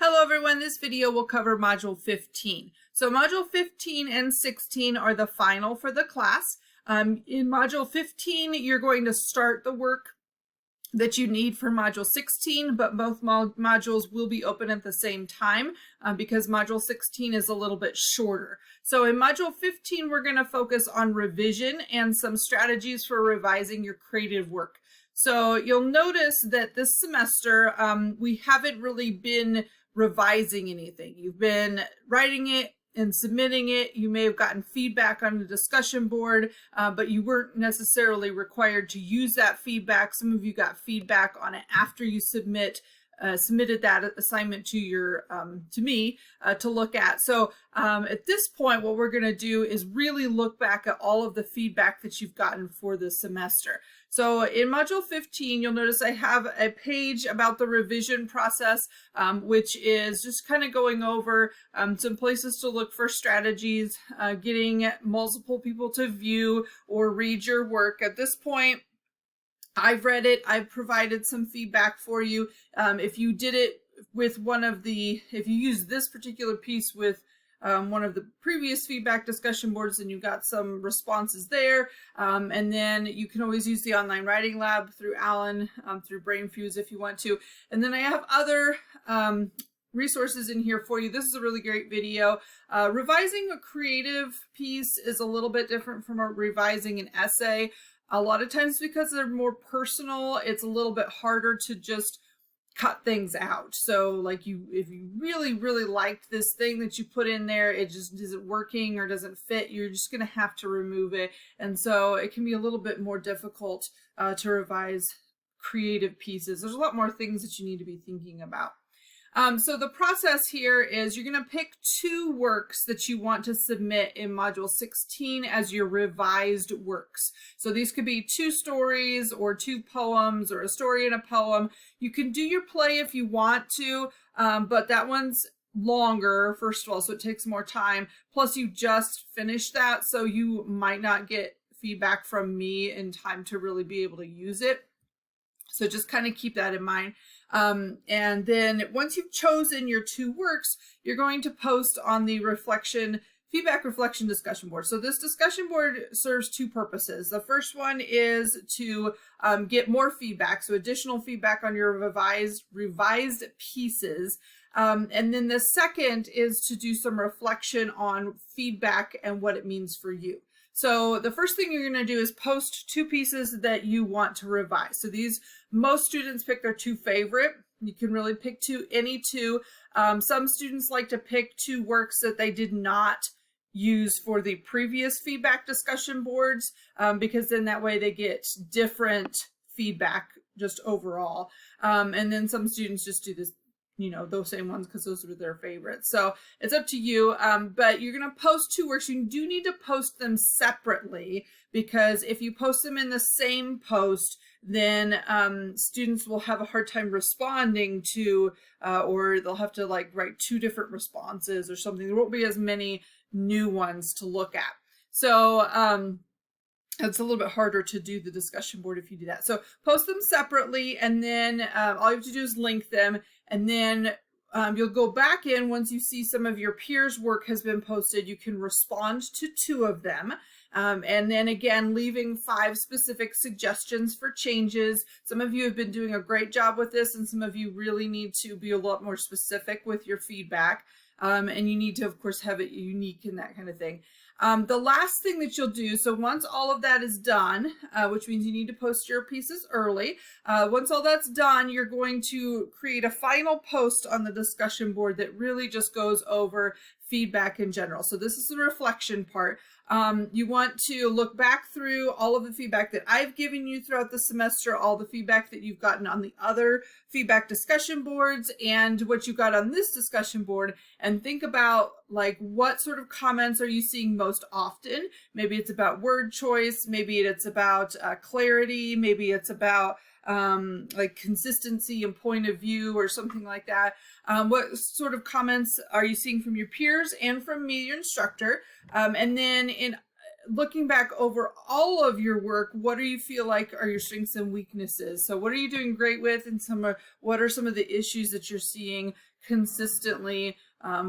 Hello everyone, this video will cover Module 15. So Module 15 and 16 are the final for the class. In Module 15, you're going to start the work that you need for Module 16, but both modules will be open at the same time because Module 16 is a little bit shorter. So in Module 15, we're going to focus on revision and some strategies for revising your creative work. So you'll notice that this semester, we haven't really been revising anything. You've been writing it and submitting it. You may have gotten feedback on the discussion board, but you weren't necessarily required to use that feedback. Some of you got feedback on it after you submitted that assignment to me to look at. So at this point, what we're going to do is really look back at all of the feedback that you've gotten for this semester. So in Module 15, you'll notice I have a page about the revision process, which is just kind of going over some places to look for strategies, getting multiple people to view or read your work. At this point, I've read it. I've provided some feedback for you. If you did it with if you use this particular piece with one of the previous feedback discussion boards, and you got some responses there. And then you can always use the online writing lab through Alan, through BrainFuse if you want to. And then I have other resources in here for you. This is a really great video. Revising a creative piece is a little bit different from revising an essay. A lot of times because they're more personal, it's a little bit harder to just cut things out. So like if you really liked this thing that you put in there, it just isn't working or doesn't fit, you're just going to have to remove it. And so it can be a little bit more difficult to revise creative pieces. There's a lot more things that you need to be thinking about. So the process here is you're going to pick two works that you want to submit in Module 16 as your revised works. So these could be two stories or two poems or a story and a poem. You can do your play if you want to, but that one's longer, first of all, so it takes more time. Plus you just finished that, so you might not get feedback from me in time to really be able to use it. So just kind of keep that in mind. And then once you've chosen your two works, you're going to post on the feedback reflection discussion board. So this discussion board serves two purposes. The first one is to get more feedback, so additional feedback on your revised pieces. And then the second is to do some reflection on feedback and what it means for you. So the first thing you're going to do is post two pieces that you want to revise. So most students pick their two favorite. You can really pick any two. Some students like to pick two works that they did not use for the previous feedback discussion boards, because then that way they get different feedback just overall. And then some students just do this, those same ones because those were their favorites. So it's up to you, but you're going to post two works. You do need to post them separately, because if you post them in the same post, then students will have a hard time responding to, or they'll have to write two different responses or something. There won't be as many new ones to look at. So it's a little bit harder to do the discussion board if you do that. So post them separately, and then all you have to do is link them, and then you'll go back in once you see some of your peers' work has been posted. You can respond to two of them, and then again, leaving 5 specific suggestions for changes. Some of you have been doing a great job with this, and some of you really need to be a lot more specific with your feedback. And you need to, of course, have it unique and that kind of thing. The last thing that you'll do, so once all of that is done, which means you need to post your pieces early, once all that's done, you're going to create a final post on the discussion board that really just goes over feedback in general. So this is the reflection part. You want to look back through all of the feedback that I've given you throughout the semester, all the feedback that you've gotten on the other feedback discussion boards, and what you got on this discussion board, and think about what sort of comments are you seeing most often. Maybe it's about word choice, maybe it's about clarity, maybe it's about consistency and point of view or something like that. What sort of comments are you seeing from your peers and from me, your instructor? And then in looking back over all of your work, what do you feel like are your strengths and weaknesses? So what are you doing great with, and what are some of the issues that you're seeing consistently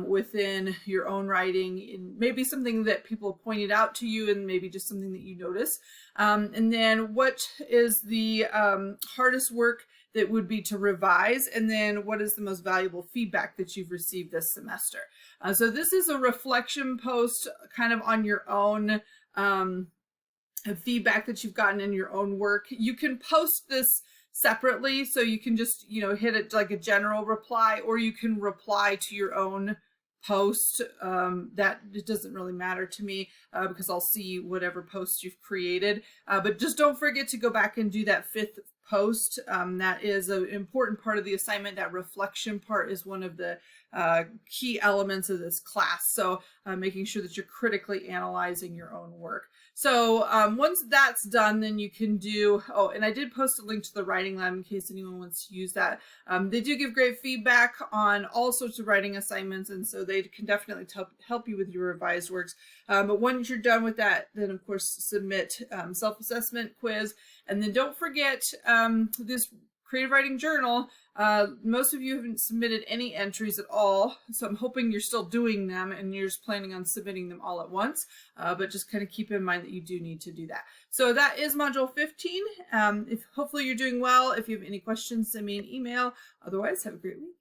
within your own writing, and maybe something that people have pointed out to you and maybe just something that you notice. And then what is the hardest work that would be to revise, and then what is the most valuable feedback that you've received this semester. So this is a reflection post kind of on your own feedback that you've gotten in your own work. You can post this separately, so you can just, you know, hit it like a general reply, or you can reply to your own post. That it doesn't really matter to me because I'll see whatever post you've created. But just don't forget to go back and do that 5th post. That is an important part of the assignment. That reflection part is one of the key elements of this class. So making sure that you're critically analyzing your own work. So once that's done, then you can do, oh, and I did post a link to the writing lab in case anyone wants to use that. They do give great feedback on all sorts of writing assignments, and so they can definitely help you with your revised works. But once you're done with that, then of course submit self-assessment quiz. And then don't forget this creative writing journal. Most of you haven't submitted any entries at all, so I'm hoping you're still doing them and you're just planning on submitting them all at once, but just kind of keep in mind that you do need to do that. So that is module 15. Hopefully you're doing well. If you have any questions, send me an email. Otherwise, have a great week.